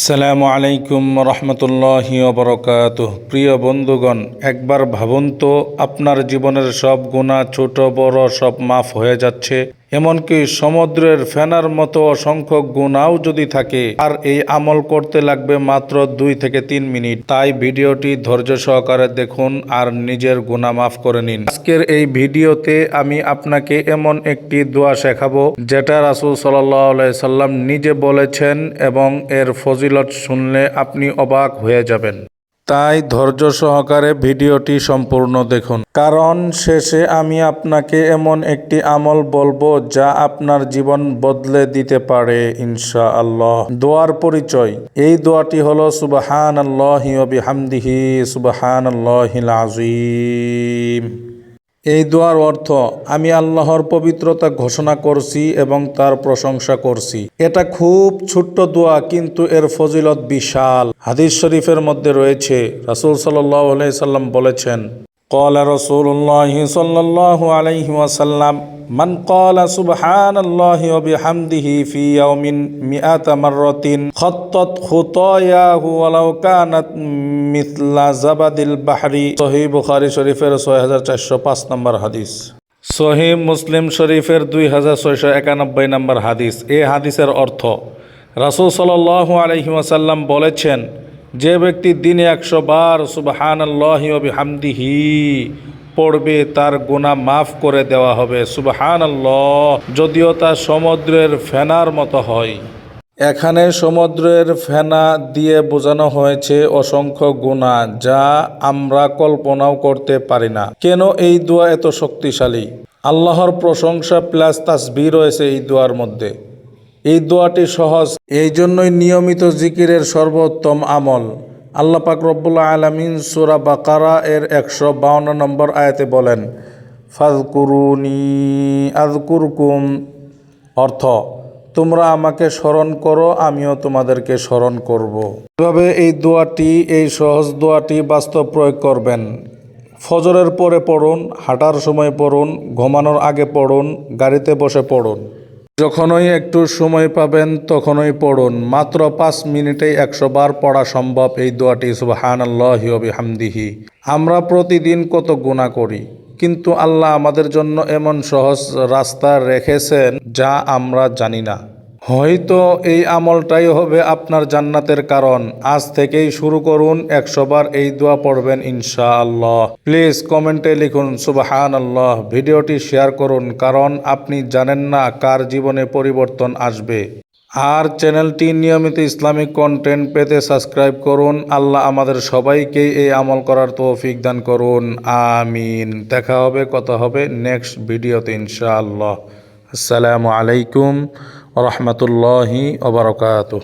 আসসালামু আলাইকুম রহমতুল্লাহি ওবরকাতুহ। প্রিয় বন্ধুগণ, একবার ভাবুন তো, আপনার জীবনের সব গুনাহ ছোট বড় সব মাফ হয়ে যাচ্ছে। এমনকি সমুদ্রের ফেনার মতো অসংখ্য গুনাহও যদি থাকে, আর এই আমল করতে লাগবে মাত্র 2 থেকে 3 মিনিট। তাই ভিডিওটি ধৈর্য সহকারে দেখুন আর নিজের গুনাহ মাফ করে নিন। আজকের এই ভিডিওতে আমি আপনাকে এমন একটি দোয়া শেখাবো যেটা রাসূল সাল্লাল্লাহু আলাইহি সাল্লাম নিজে বলেছেন, এবং এর ফজিলত শুনলে আপনি অবাক হয়ে যাবেন। তাই ধৈর্য সহকারে ভিডিওটি সম্পূর্ণ দেখুন, কারণ শেষে আমি আপনাকে এমন একটি আমল বলবো যা আপনার জীবন বদলে দিতে পারে ইনশাআল্লাহ। দোয়ার পরিচয়। এই দোয়াটি হলো সুবহানাল্লাহি ওয়া বিহামদিহি সুবহানাল্লাহিল আযীম। এই দোয়ার অর্থ, আমি আল্লাহর পবিত্রতা ঘোষণা করছি এবং তার প্রশংসা করছি। এটা খুব ছোট্ট দোয়া, কিন্তু এর ফজিলত বিশাল। হাদিস শরীফের মধ্যে রয়েছে, রাসূল সাল্লাল্লাহু আলাইহি সাল্লাম বলেছেন, ক্বালা রাসূলুল্লাহি সাল্লাল্লাহু আলাইহি ওয়াসাল্লাম, মান ক্বালা সুবহানাল্লাহি ওয়া বিহামদিহি ফি ইয়াউমিন মিআতা মাররাতিন খাত্তাত খুতায়াহু ওয়ালাউ কানাত মিথলা জাবাদিল বাহরি। সহিহ বুখারী শরীফের 6405 নম্বর হাদিস। সহিহ মুসলিম শরীফের 2691 নম্বর হাদিস। এই হাদিসের অর্থ, রাসূল সাল্লাল্লাহু আলাইহি ওয়াসাল্লাম বলেছেন, যে ব্যক্তি দিনে 100 বার সুবহানাল্লাহি ওয়া বিহামদিহি পড়বে, তার গুনাহ মাফ করে দেওয়া হবে। সুবহানাল্লাহ, যদিও তা সমুদ্রের ফেনার মতো হয়। এখানে সমুদ্রের ফেনা দিয়ে বোঝানো হয়েছে অসংখ্য গুনাহ যা আমরা কল্পনাও করতে পারি না। কেন এই দোয়া এত শক্তিশালী? আল্লাহর প্রশংসা প্লাস তাসবিহ রয়েছে এই দোয়ার মধ্যে। এই দোয়াটি সহজ, এই জন্যই নিয়মিত জিকিরের সর্বোত্তম আমল। আল্লাহ পাক রব্বুল আলামিন সূরা বাকারা এর 152 নম্বর আয়াতে বলেন, ফাযকুরুনি আযকুরকুম। অর্থ, তোমরা আমাকে স্মরণ করো, আমিও তোমাদেরকে স্মরণ করব। এভাবে এই সহজ দোয়াটি বাস্তব প্রয়োগ করবেন। ফজরের পরে পড়ুন, হাঁটার সময় পড়ুন, ঘুমানোর আগে পড়ুন, গাড়িতে বসে পড়ুন। যখনই একটু সময় পাবেন তখনই পড়ুন। মাত্র 5 মিনিটেই 100 বার পড়া সম্ভব এই দোয়াটি, সুবহানাল্লাহি ওয়া বিহামদিহি। আমরা প্রতিদিন কত গুনাহ করি, কিন্তু আল্লাহ আমাদের জন্য এমন সহজ রাস্তা রেখেছেন যা আমরা জানি না। হয়তো এই আমলটাই হবে আপনার জান্নাতের কারণ। আজ থেকেই শুরু করুন, 100 বার এই দোয়া পড়বেন ইনশাআল্লাহ। প্লিজ কমেন্টে লিখুন সুবহানাল্লাহ। ভিডিওটি শেয়ার করুন, কারণ আপনি জানেন না কার জীবনে পরিবর্তন আসবে। আর চ্যানেলটি নিয়মিত ইসলামিক কন্টেন্ট পেতে সাবস্ক্রাইব করুন। আল্লাহ আমাদের সবাইকে এই আমল করার তৌফিক দান করুন, আমিন। দেখা হবে, কথা হবে নেক্সট ভিডিওতে ইনশাআল্লাহ। আসসালামু আলাইকুম ওয়া রাহমাতুল্লাহি ওয়া বারাকাতুহু।